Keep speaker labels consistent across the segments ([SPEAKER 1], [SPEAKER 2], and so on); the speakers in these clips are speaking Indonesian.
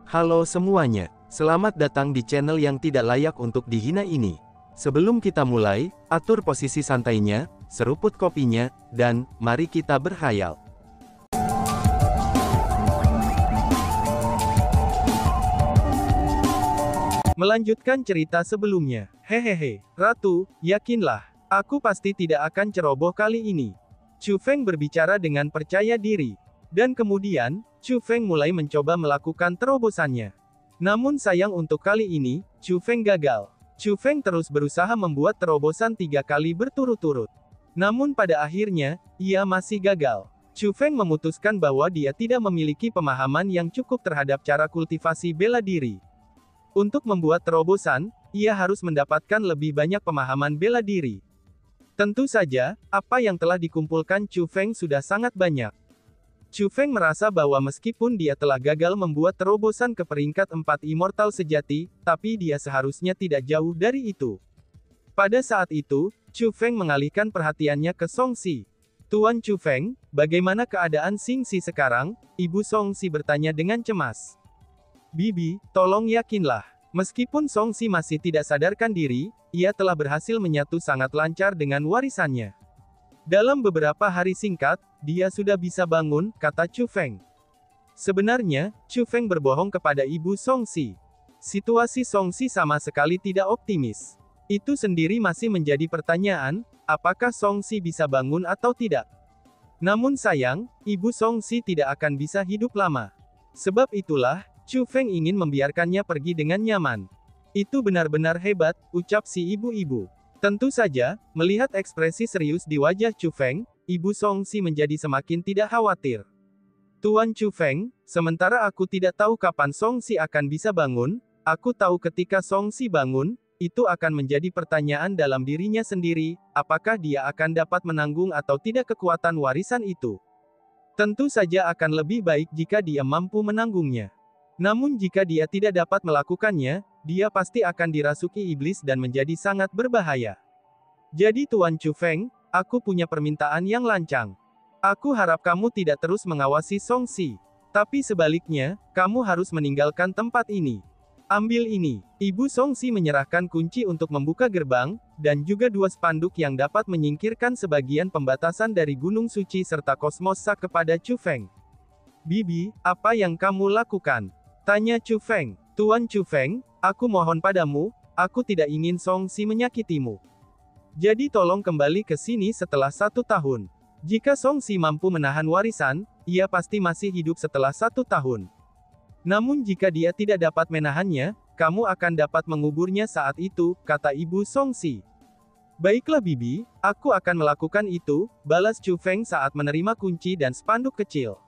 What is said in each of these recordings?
[SPEAKER 1] Halo semuanya, selamat datang di channel yang tidak layak untuk dihina ini. Sebelum kita mulai, atur posisi santainya, seruput kopinya, dan mari kita berkhayal. Melanjutkan cerita sebelumnya. Hehehe, Ratu, yakinlah, aku pasti tidak akan ceroboh kali ini. Chu Feng berbicara dengan percaya diri. Dan kemudian, Chu Feng mulai mencoba melakukan terobosannya. Namun sayang untuk kali ini, Chu Feng gagal. Chu Feng terus berusaha membuat terobosan 3 kali berturut-turut. Namun pada akhirnya, ia masih gagal. Chu Feng memutuskan bahwa dia tidak memiliki pemahaman yang cukup terhadap cara kultivasi bela diri. Untuk membuat terobosan, ia harus mendapatkan lebih banyak pemahaman bela diri. Tentu saja, apa yang telah dikumpulkan Chu Feng sudah sangat banyak. Chu Feng merasa bahwa meskipun dia telah gagal membuat terobosan ke peringkat 4 immortal sejati, tapi dia seharusnya tidak jauh dari itu. Pada saat itu, Chu Feng mengalihkan perhatiannya ke Song Si. Tuan Chu Feng, bagaimana keadaan Xing Si sekarang? Ibu Song Si bertanya dengan cemas. Bibi, tolong yakinlah. Meskipun Song Si masih tidak sadarkan diri, ia telah berhasil menyatu sangat lancar dengan warisannya. Dalam beberapa hari singkat, dia sudah bisa bangun, kata Chu Feng. Sebenarnya, Chu Feng berbohong kepada Ibu Song Si. Situasi Song Si sama sekali tidak optimis. Itu sendiri masih menjadi pertanyaan, apakah Song Si bisa bangun atau tidak. Namun sayang, Ibu Song Si tidak akan bisa hidup lama. Sebab itulah, Chu Feng ingin membiarkannya pergi dengan nyaman. Itu benar-benar hebat, ucap si ibu-ibu. Tentu saja, melihat ekspresi serius di wajah Chu Feng, Ibu Song Si menjadi semakin tidak khawatir. Tuan Chu Feng, sementara aku tidak tahu kapan Song Si akan bisa bangun, aku tahu ketika Song Si bangun, itu akan menjadi pertanyaan dalam dirinya sendiri, apakah dia akan dapat menanggung atau tidak kekuatan warisan itu. Tentu saja akan lebih baik jika dia mampu menanggungnya. Namun jika dia tidak dapat melakukannya, dia pasti akan dirasuki iblis dan menjadi sangat berbahaya. Jadi Tuan Chu Feng, aku punya permintaan yang lancang. Aku harap kamu tidak terus mengawasi Song Si. Tapi sebaliknya, kamu harus meninggalkan tempat ini. Ambil ini. Ibu Song Si menyerahkan kunci untuk membuka gerbang, dan juga 2 spanduk yang dapat menyingkirkan sebagian pembatasan dari Gunung Suci serta Kosmos Sak kepada Chu Feng. Bibi, apa yang kamu lakukan? Tanya Chu Feng. Tuan Chu Feng, aku mohon padamu, aku tidak ingin Song Si menyakitimu. Jadi tolong kembali ke sini setelah 1 tahun. Jika Song Si mampu menahan warisan, ia pasti masih hidup setelah 1 tahun. Namun jika dia tidak dapat menahannya, kamu akan dapat menguburnya saat itu, kata Ibu Song Si. Baiklah Bibi, aku akan melakukan itu, balas Chu Feng saat menerima kunci dan spanduk kecil.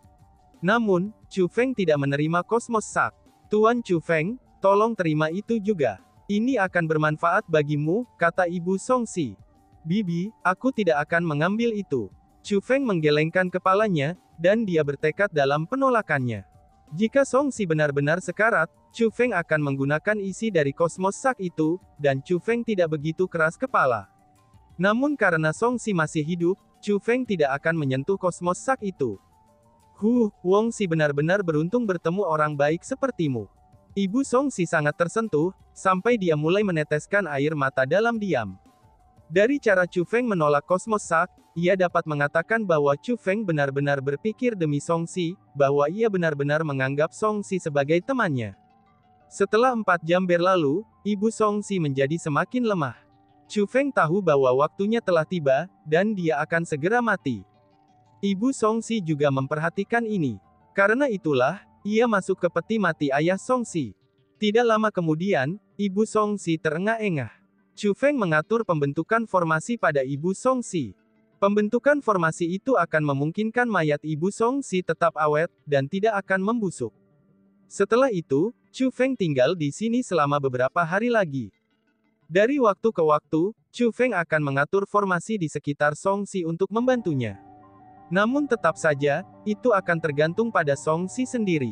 [SPEAKER 1] Namun, Chu Feng tidak menerima Kosmos Sak. Tuan Chu Feng, tolong terima itu juga. Ini akan bermanfaat bagimu, kata Ibu Song Si. Bibi, aku tidak akan mengambil itu. Chu Feng menggelengkan kepalanya, dan dia bertekad dalam penolakannya. Jika Song Si benar-benar sekarat, Chu Feng akan menggunakan isi dari Kosmos Sak itu, dan Chu Feng tidak begitu keras kepala. Namun karena Song Si masih hidup, Chu Feng tidak akan menyentuh Kosmos Sak itu. Wong Si benar-benar beruntung bertemu orang baik sepertimu. Ibu Song Si sangat tersentuh, sampai dia mulai meneteskan air mata dalam diam. Dari cara Chu Feng menolak Kosmos Sak, ia dapat mengatakan bahwa Chu Feng benar-benar berpikir demi Song Si, bahwa ia benar-benar menganggap Song Si sebagai temannya. Setelah 4 jam berlalu, Ibu Song Si menjadi semakin lemah. Chu Feng tahu bahwa waktunya telah tiba, dan dia akan segera mati. Ibu Song Si juga memperhatikan ini. Karena itulah, ia masuk ke peti mati ayah Song Si. Tidak lama kemudian, Ibu Song Si terengah-engah. Chu Feng mengatur pembentukan formasi pada Ibu Song Si. Pembentukan formasi itu akan memungkinkan mayat Ibu Song Si tetap awet, dan tidak akan membusuk. Setelah itu, Chu Feng tinggal di sini selama beberapa hari lagi. Dari waktu ke waktu, Chu Feng akan mengatur formasi di sekitar Song Si untuk membantunya. Namun tetap saja, itu akan tergantung pada Song Si sendiri.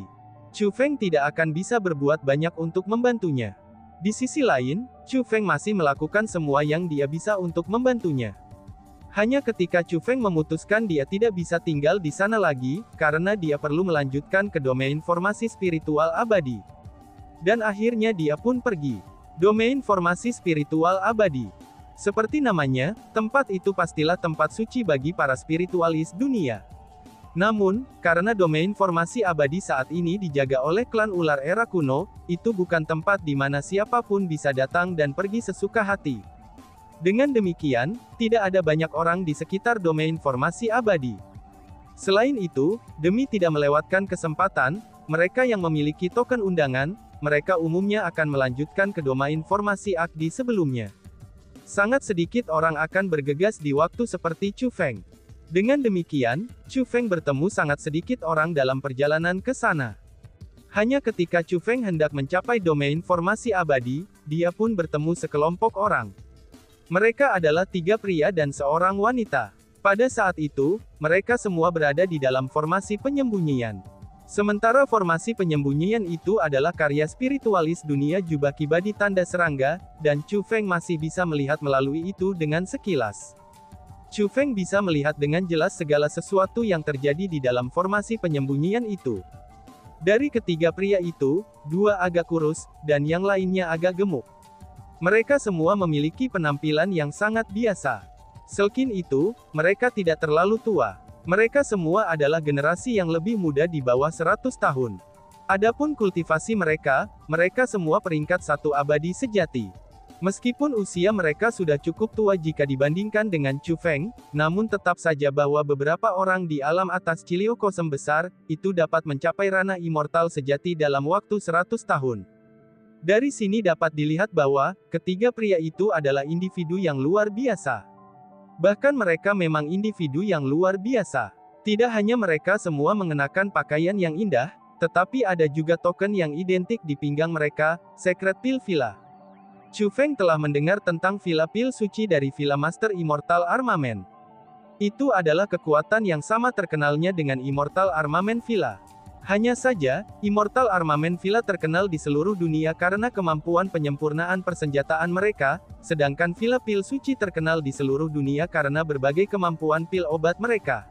[SPEAKER 1] Chu Feng tidak akan bisa berbuat banyak untuk membantunya. Di sisi lain, Chu Feng masih melakukan semua yang dia bisa untuk membantunya. Hanya ketika Chu Feng memutuskan dia tidak bisa tinggal di sana lagi, karena dia perlu melanjutkan ke domain formasi spiritual abadi. Dan akhirnya dia pun pergi. Domain formasi spiritual abadi. Seperti namanya, tempat itu pastilah tempat suci bagi para spiritualis dunia. Namun, karena domain formasi abadi saat ini dijaga oleh klan ular era kuno, itu bukan tempat di mana siapapun bisa datang dan pergi sesuka hati. Dengan demikian, tidak ada banyak orang di sekitar domain formasi abadi. Selain itu, demi tidak melewatkan kesempatan, mereka yang memiliki token undangan, mereka umumnya akan melanjutkan ke domain formasi abadi sebelumnya. Sangat sedikit orang akan bergegas di waktu seperti Chu Feng. Dengan demikian, Chu Feng bertemu sangat sedikit orang dalam perjalanan ke sana. Hanya ketika Chu Feng hendak mencapai domain formasi abadi, dia pun bertemu sekelompok orang. Mereka adalah 3 pria dan seorang wanita. Pada saat itu, mereka semua berada di dalam formasi penyembunyian. Sementara formasi penyembunyian itu adalah karya spiritualis dunia jubah kibadi tanda serangga, dan Chu Feng masih bisa melihat melalui itu dengan sekilas. Chu Feng bisa melihat dengan jelas segala sesuatu yang terjadi di dalam formasi penyembunyian itu. Dari ketiga pria itu, 2 agak kurus, dan yang lainnya agak gemuk. Mereka semua memiliki penampilan yang sangat biasa. Selain itu, mereka tidak terlalu tua. Mereka semua adalah generasi yang lebih muda di bawah 100 tahun. Adapun kultivasi mereka, mereka semua peringkat 1 abadi sejati. Meskipun usia mereka sudah cukup tua jika dibandingkan dengan Chu Feng, namun tetap saja bahwa beberapa orang di alam atas Cilio Kosem besar, itu dapat mencapai ranah immortal sejati dalam waktu 100 tahun. Dari sini dapat dilihat bahwa, ketiga pria itu adalah individu yang luar biasa. Bahkan mereka memang individu yang luar biasa. Tidak hanya mereka semua mengenakan pakaian yang indah, tetapi ada juga token yang identik di pinggang mereka, Secret Pill Villa. Chu Feng telah mendengar tentang Villa Pil Suci dari Villa Master Immortal Armament. Itu adalah kekuatan yang sama terkenalnya dengan Immortal Armament Villa. Hanya saja, Immortal Armament Villa terkenal di seluruh dunia karena kemampuan penyempurnaan persenjataan mereka, sedangkan Villa Pil Suci terkenal di seluruh dunia karena berbagai kemampuan pil obat mereka.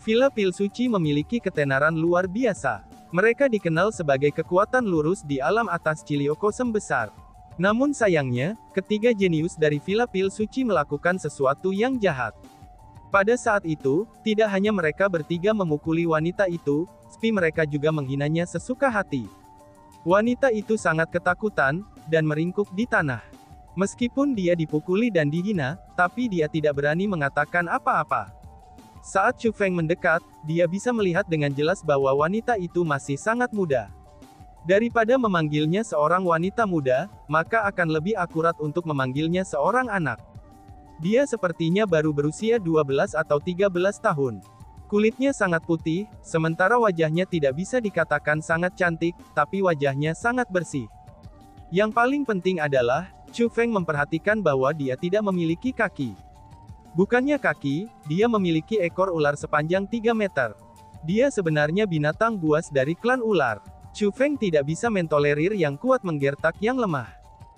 [SPEAKER 1] Villa Pil Suci memiliki ketenaran luar biasa. Mereka dikenal sebagai kekuatan lurus di alam atas Cilio Kosem besar. Namun sayangnya, ketiga jenius dari Villa Pil Suci melakukan sesuatu yang jahat. Pada saat itu, tidak hanya mereka bertiga memukuli wanita itu, tapi mereka juga menghinanya sesuka hati. Wanita itu sangat ketakutan, dan meringkuk di tanah. Meskipun dia dipukuli dan dihina, tapi dia tidak berani mengatakan apa-apa. Saat Chu Feng mendekat, dia bisa melihat dengan jelas bahwa wanita itu masih sangat muda. Daripada memanggilnya seorang wanita muda, maka akan lebih akurat untuk memanggilnya seorang anak. Dia sepertinya baru berusia 12 atau 13 tahun. Kulitnya sangat putih, sementara wajahnya tidak bisa dikatakan sangat cantik, tapi wajahnya sangat bersih. Yang paling penting adalah, Chu Feng memperhatikan bahwa dia tidak memiliki kaki. Bukannya kaki, dia memiliki ekor ular sepanjang 3 meter. Dia sebenarnya binatang buas dari klan ular. Chu Feng tidak bisa mentolerir yang kuat menggertak yang lemah.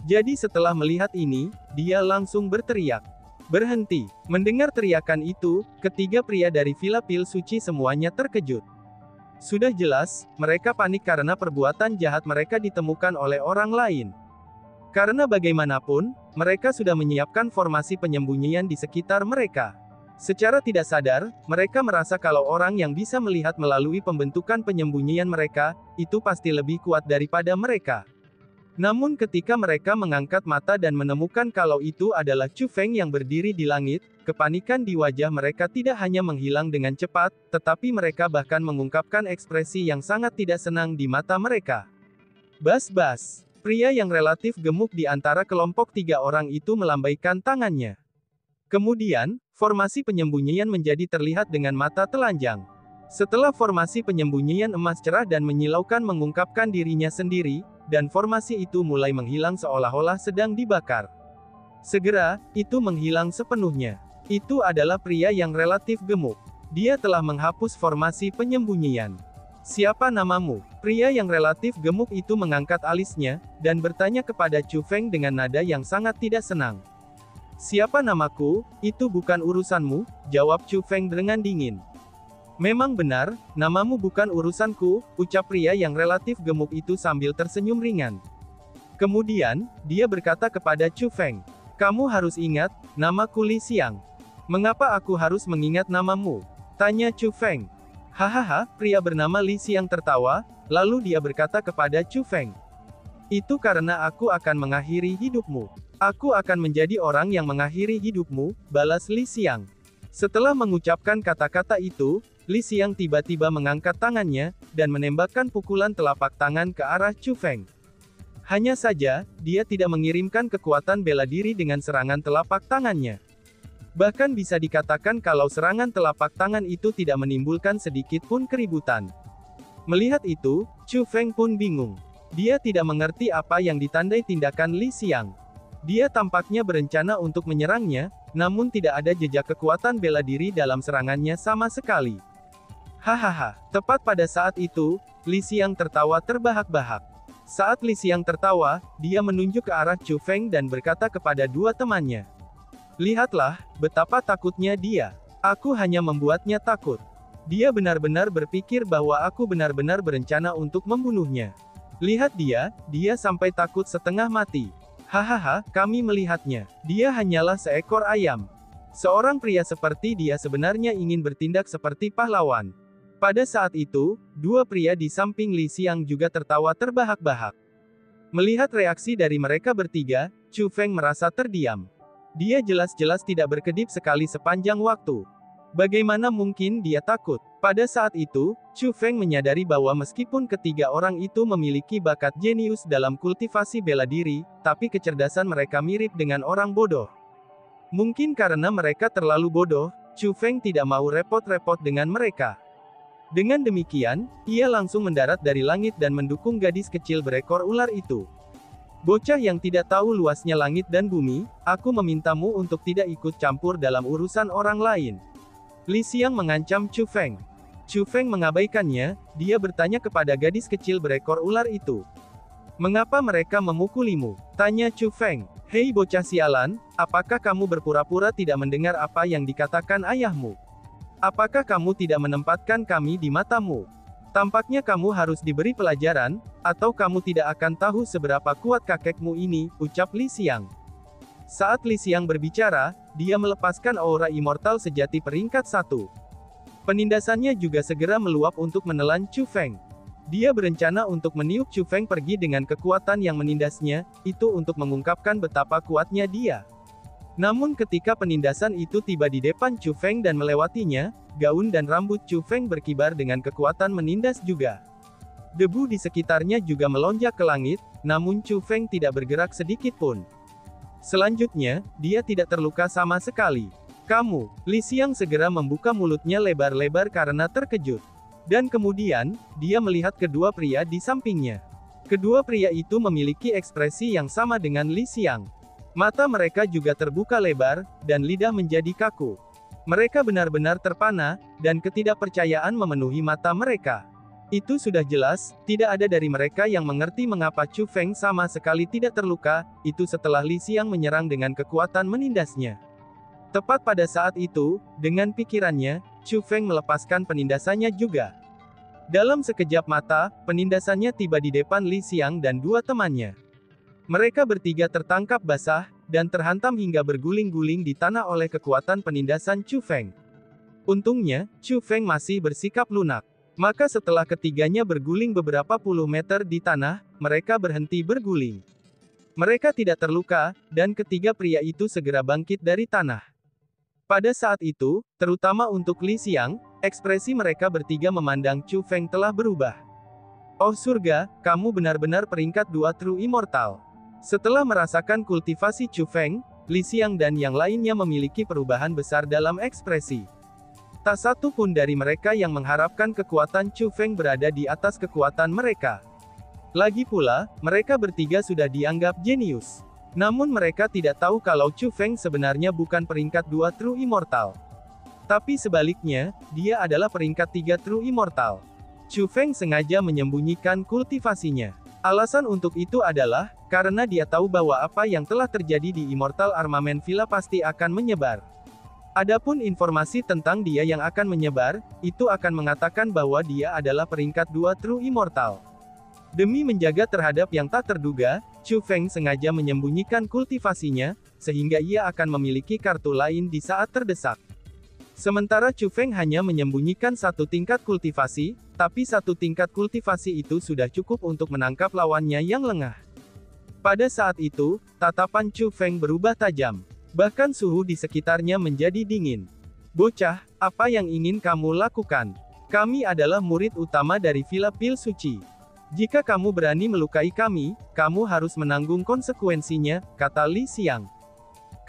[SPEAKER 1] Jadi setelah melihat ini, dia langsung berteriak. Berhenti. Mendengar teriakan itu, ketiga pria dari Villa Pil Suci semuanya terkejut. Sudah jelas, mereka panik karena perbuatan jahat mereka ditemukan oleh orang lain. Karena bagaimanapun, mereka sudah menyiapkan formasi penyembunyian di sekitar mereka. Secara tidak sadar, mereka merasa kalau orang yang bisa melihat melalui pembentukan penyembunyian mereka, itu pasti lebih kuat daripada mereka. Namun ketika mereka mengangkat mata dan menemukan kalau itu adalah Chu Feng yang berdiri di langit, kepanikan di wajah mereka tidak hanya menghilang dengan cepat, tetapi mereka bahkan mengungkapkan ekspresi yang sangat tidak senang di mata mereka. Bas-bas. Pria yang relatif gemuk di antara kelompok 3 orang itu melambaikan tangannya. Kemudian, formasi penyembunyian menjadi terlihat dengan mata telanjang. Setelah formasi penyembunyian emas cerah dan menyilaukan mengungkapkan dirinya sendiri, dan formasi itu mulai menghilang seolah-olah sedang dibakar. Segera, itu menghilang sepenuhnya. Itu adalah pria yang relatif gemuk. Dia telah menghapus formasi penyembunyian. Siapa namamu? Pria yang relatif gemuk itu mengangkat alisnya, dan bertanya kepada Chu Feng dengan nada yang sangat tidak senang. Siapa namaku? Itu bukan urusanmu, jawab Chu Feng dengan dingin. Memang benar, namamu bukan urusanku, ucap pria yang relatif gemuk itu sambil tersenyum ringan. Kemudian, dia berkata kepada Chu Feng, kamu harus ingat, namaku Li Xiang. Mengapa aku harus mengingat namamu? Tanya Chu Feng. Hahaha, pria bernama Li Xiang tertawa, lalu dia berkata kepada Chu Feng. Itu karena aku akan mengakhiri hidupmu. Aku akan menjadi orang yang mengakhiri hidupmu, balas Li Xiang. Setelah mengucapkan kata-kata itu, Li Xiang tiba-tiba mengangkat tangannya, dan menembakkan pukulan telapak tangan ke arah Chu Feng. Hanya saja, dia tidak mengirimkan kekuatan bela diri dengan serangan telapak tangannya. Bahkan bisa dikatakan kalau serangan telapak tangan itu tidak menimbulkan sedikit pun keributan. Melihat itu, Chu Feng pun bingung. Dia tidak mengerti apa yang ditandai tindakan Li Xiang. Dia tampaknya berencana untuk menyerangnya, namun tidak ada jejak kekuatan bela diri dalam serangannya sama sekali. Hahaha, tepat pada saat itu, Li Xiang tertawa terbahak-bahak. Saat Li Xiang tertawa, dia menunjuk ke arah Chu Feng dan berkata kepada dua temannya. Lihatlah, betapa takutnya dia. Aku hanya membuatnya takut. Dia benar-benar berpikir bahwa aku benar-benar berencana untuk membunuhnya. Lihat dia sampai takut setengah mati. Hahaha, kami melihatnya. Dia hanyalah seekor ayam. Seorang pria seperti dia sebenarnya ingin bertindak seperti pahlawan. Pada saat itu, dua pria di samping Li Xiang juga tertawa terbahak-bahak. Melihat reaksi dari mereka bertiga, Chu Feng merasa terdiam. Dia jelas-jelas tidak berkedip sekali sepanjang waktu. Bagaimana mungkin dia takut? Pada saat itu, Chu Feng menyadari bahwa meskipun ketiga orang itu memiliki bakat jenius dalam kultivasi bela diri, tapi kecerdasan mereka mirip dengan orang bodoh. Mungkin karena mereka terlalu bodoh, Chu Feng tidak mau repot-repot dengan mereka. Dengan demikian, ia langsung mendarat dari langit dan mendukung gadis kecil berekor ular itu. Bocah yang tidak tahu luasnya langit dan bumi, aku memintamu untuk tidak ikut campur dalam urusan orang lain. Li Xiang mengancam Chu Feng. Chu Feng mengabaikannya, dia bertanya kepada gadis kecil berekor ular itu. Mengapa mereka memukulimu? Tanya Chu Feng. Hei bocah sialan, apakah kamu berpura-pura tidak mendengar apa yang dikatakan ayahmu? Apakah kamu tidak menempatkan kami di matamu? Tampaknya kamu harus diberi pelajaran, atau kamu tidak akan tahu seberapa kuat kakekmu ini, ucap Li Xiang. Saat Li Xiang berbicara, dia melepaskan aura immortal sejati peringkat 1. Penindasannya juga segera meluap untuk menelan Chu Feng. Dia berencana untuk meniup Chu Feng pergi dengan kekuatan yang menindasnya, itu untuk mengungkapkan betapa kuatnya dia. Namun ketika penindasan itu tiba di depan Chu Feng dan melewatinya, gaun dan rambut Chu Feng berkibar dengan kekuatan menindas juga. Debu di sekitarnya juga melonjak ke langit, namun Chu Feng tidak bergerak sedikit pun. Selanjutnya, dia tidak terluka sama sekali. Kamu, Li Xiang segera membuka mulutnya lebar-lebar karena terkejut. Dan kemudian, dia melihat kedua pria di sampingnya. Kedua pria itu memiliki ekspresi yang sama dengan Li Xiang. Mata mereka juga terbuka lebar, dan lidah menjadi kaku. Mereka benar-benar terpana, dan ketidakpercayaan memenuhi mata mereka. Itu sudah jelas, tidak ada dari mereka yang mengerti mengapa Chu Feng sama sekali tidak terluka, itu setelah Li Xiang menyerang dengan kekuatan menindasnya. Tepat pada saat itu, dengan pikirannya, Chu Feng melepaskan penindasannya juga. Dalam sekejap mata, penindasannya tiba di depan Li Xiang dan dua temannya. Mereka bertiga tertangkap basah, dan terhantam hingga berguling-guling di tanah oleh kekuatan penindasan Chu Feng. Untungnya, Chu Feng masih bersikap lunak. Maka setelah ketiganya berguling beberapa puluh meter di tanah, mereka berhenti berguling. Mereka tidak terluka, dan ketiga pria itu segera bangkit dari tanah. Pada saat itu, terutama untuk Li Xiang, ekspresi mereka bertiga memandang Chu Feng telah berubah. Oh surga, kamu benar-benar peringkat 2 True Immortal. Setelah merasakan kultivasi Chu Feng, Li Xiang dan yang lainnya memiliki perubahan besar dalam ekspresi. Tak satu pun dari mereka yang mengharapkan kekuatan Chu Feng berada di atas kekuatan mereka. Lagi pula, mereka bertiga sudah dianggap jenius. Namun mereka tidak tahu kalau Chu Feng sebenarnya bukan peringkat 2 True Immortal. Tapi sebaliknya, dia adalah peringkat 3 True Immortal. Chu Feng sengaja menyembunyikan kultivasinya. Alasan untuk itu adalah, karena dia tahu bahwa apa yang telah terjadi di Immortal Armament Villa pasti akan menyebar. Adapun informasi tentang dia yang akan menyebar, itu akan mengatakan bahwa dia adalah peringkat 2 True Immortal. Demi menjaga terhadap yang tak terduga, Chu Feng sengaja menyembunyikan kultivasinya, sehingga ia akan memiliki kartu lain di saat terdesak. Sementara Chu Feng hanya menyembunyikan satu tingkat kultivasi, tapi satu tingkat kultivasi itu sudah cukup untuk menangkap lawannya yang lengah. Pada saat itu, tatapan Chu Feng berubah tajam. Bahkan suhu di sekitarnya menjadi dingin. "Bocah, apa yang ingin kamu lakukan? Kami adalah murid utama dari Villa Pil Suci. Jika kamu berani melukai kami, kamu harus menanggung konsekuensinya," kata Li Xiang.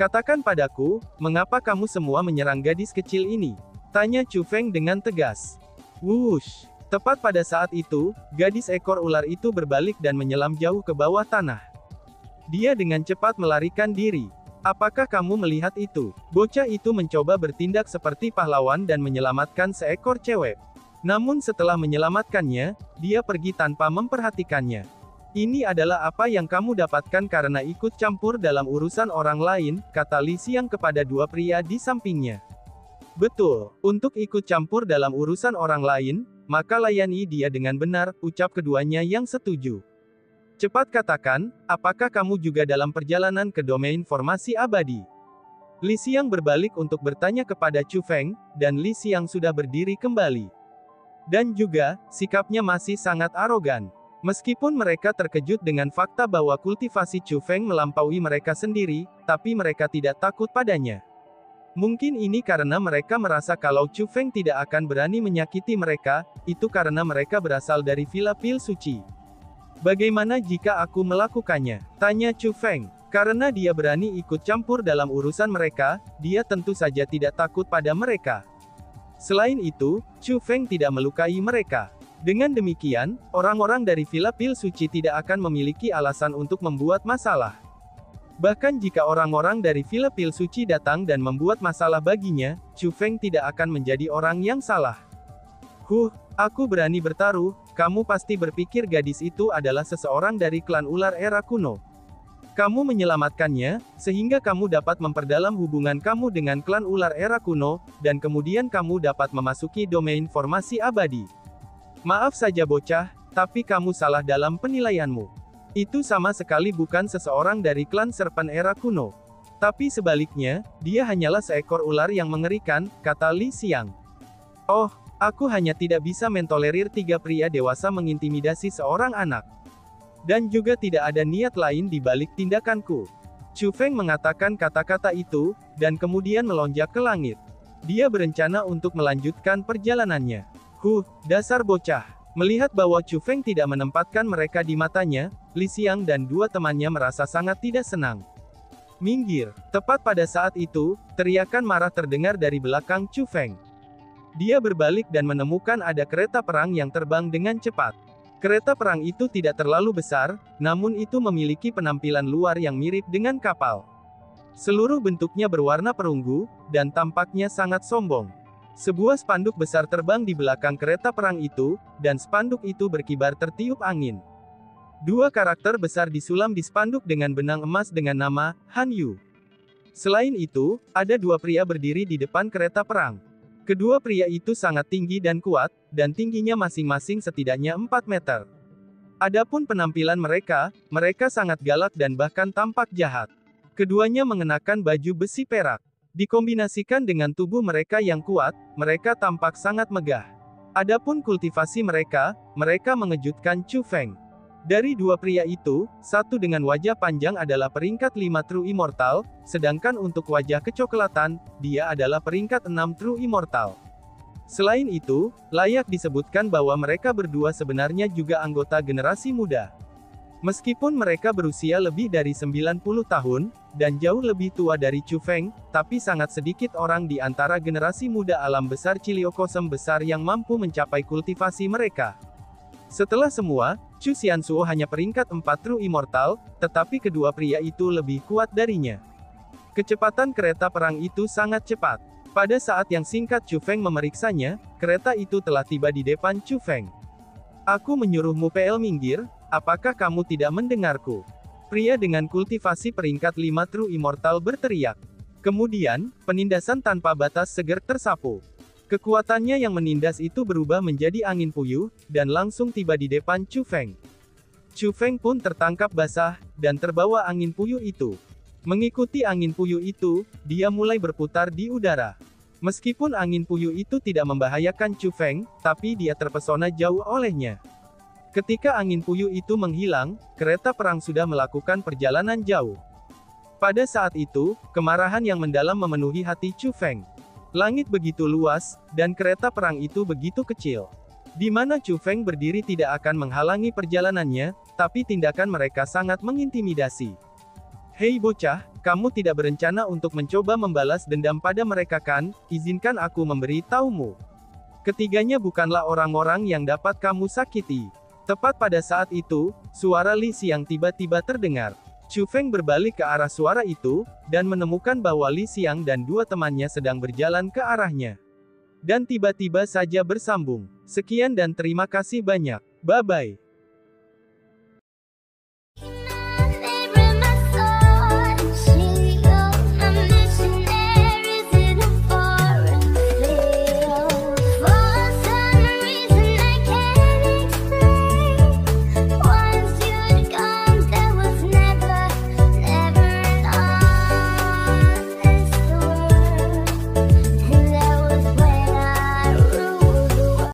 [SPEAKER 1] "Katakan padaku, mengapa kamu semua menyerang gadis kecil ini?" tanya Chu Feng dengan tegas. Wush! Tepat pada saat itu, gadis ekor ular itu berbalik dan menyelam jauh ke bawah tanah. Dia dengan cepat melarikan diri. "Apakah kamu melihat itu?" Bocah itu mencoba bertindak seperti pahlawan dan menyelamatkan seekor cewek. Namun setelah menyelamatkannya, dia pergi tanpa memperhatikannya. "Ini adalah apa yang kamu dapatkan karena ikut campur dalam urusan orang lain," kata Li Xiang kepada dua pria di sampingnya. "Betul, untuk ikut campur dalam urusan orang lain, maka layani dia dengan benar," ucap keduanya yang setuju. "Cepat katakan, apakah kamu juga dalam perjalanan ke domain formasi abadi?" Li Xiang berbalik untuk bertanya kepada Chu Feng, dan Li Xiang sudah berdiri kembali. Dan juga, sikapnya masih sangat arogan. Meskipun mereka terkejut dengan fakta bahwa kultivasi Chu Feng melampaui mereka sendiri, tapi mereka tidak takut padanya. Mungkin ini karena mereka merasa kalau Chu Feng tidak akan berani menyakiti mereka, itu karena mereka berasal dari Villa Pil Suci. "Bagaimana jika aku melakukannya?" tanya Chu Feng. Karena dia berani ikut campur dalam urusan mereka, dia tentu saja tidak takut pada mereka. Selain itu, Chu Feng tidak melukai mereka. Dengan demikian, orang-orang dari Villa Pil Suci tidak akan memiliki alasan untuk membuat masalah. Bahkan jika orang-orang dari Villa Pil Suci datang dan membuat masalah baginya, Chu Feng tidak akan menjadi orang yang salah. Aku berani bertaruh, kamu pasti berpikir gadis itu adalah seseorang dari klan ular era kuno. Kamu menyelamatkannya, sehingga kamu dapat memperdalam hubungan kamu dengan klan ular era kuno, dan kemudian kamu dapat memasuki domain formasi abadi. Maaf saja bocah, tapi kamu salah dalam penilaianmu. Itu sama sekali bukan seseorang dari klan serpent era kuno. Tapi sebaliknya, dia hanyalah seekor ular yang mengerikan, kata Li Xiang. "Oh, aku hanya tidak bisa mentolerir tiga pria dewasa mengintimidasi seorang anak. Dan juga tidak ada niat lain di balik tindakanku." Chu Feng mengatakan kata-kata itu, dan kemudian melonjak ke langit. Dia berencana untuk melanjutkan perjalanannya. Dasar bocah. Melihat bahwa Chu Feng tidak menempatkan mereka di matanya, Li Xiang dan dua temannya merasa sangat tidak senang. "Minggir!" Tepat pada saat itu, teriakan marah terdengar dari belakang Chu Feng. Dia berbalik dan menemukan ada kereta perang yang terbang dengan cepat. Kereta perang itu tidak terlalu besar, namun itu memiliki penampilan luar yang mirip dengan kapal. Seluruh bentuknya berwarna perunggu, dan tampaknya sangat sombong. Sebuah spanduk besar terbang di belakang kereta perang itu, dan spanduk itu berkibar tertiup angin. Dua karakter besar disulam di spanduk dengan benang emas dengan nama, Han Yu. Selain itu, ada dua pria berdiri di depan kereta perang. Kedua pria itu sangat tinggi dan kuat, dan tingginya masing-masing setidaknya 4 meter. Adapun penampilan mereka, mereka sangat galak dan bahkan tampak jahat. Keduanya mengenakan baju besi perak. Dikombinasikan dengan tubuh mereka yang kuat, mereka tampak sangat megah. Adapun kultivasi mereka, mereka mengejutkan Chu Feng. Dari dua pria itu, satu dengan wajah panjang adalah peringkat 5 True Immortal, sedangkan untuk wajah kecoklatan, dia adalah peringkat 6 True Immortal. Selain itu, layak disebutkan bahwa mereka berdua sebenarnya juga anggota generasi muda. Meskipun mereka berusia lebih dari 90 tahun, dan jauh lebih tua dari Chu Feng, tapi sangat sedikit orang di antara generasi muda alam besar Ciliokosem besar yang mampu mencapai kultivasi mereka. Setelah semua, Chu Xianzuo hanya peringkat 4 True Immortal, tetapi kedua pria itu lebih kuat darinya. Kecepatan kereta perang itu sangat cepat. Pada saat yang singkat Chu Feng memeriksanya, kereta itu telah tiba di depan Chu Feng. "Aku menyuruhmu PL minggir, apakah kamu tidak mendengarku?" Pria dengan kultivasi peringkat 5 True Immortal berteriak. Kemudian, penindasan tanpa batas seger tersapu. Kekuatannya yang menindas itu berubah menjadi angin puyuh, dan langsung tiba di depan Chu Feng. Chu Feng pun tertangkap basah, dan terbawa angin puyuh itu. Mengikuti angin puyuh itu, dia mulai berputar di udara. Meskipun angin puyuh itu tidak membahayakan Chu Feng, tapi dia terpesona jauh olehnya. Ketika angin puyuh itu menghilang, kereta perang sudah melakukan perjalanan jauh. Pada saat itu, kemarahan yang mendalam memenuhi hati Chu Feng. Langit begitu luas, dan kereta perang itu begitu kecil. Di mana Chu Feng berdiri tidak akan menghalangi perjalanannya, tapi tindakan mereka sangat mengintimidasi. Hei bocah, kamu tidak berencana untuk mencoba membalas dendam pada mereka kan? Izinkan aku memberi tahumu. Ketiganya bukanlah orang-orang yang dapat kamu sakiti. Tepat pada saat itu, suara Li Xiang tiba-tiba terdengar. Chu Feng berbalik ke arah suara itu, dan menemukan bahwa Li Xiang dan dua temannya sedang berjalan ke arahnya. Dan tiba-tiba saja bersambung. Sekian dan terima kasih banyak. Bye-bye.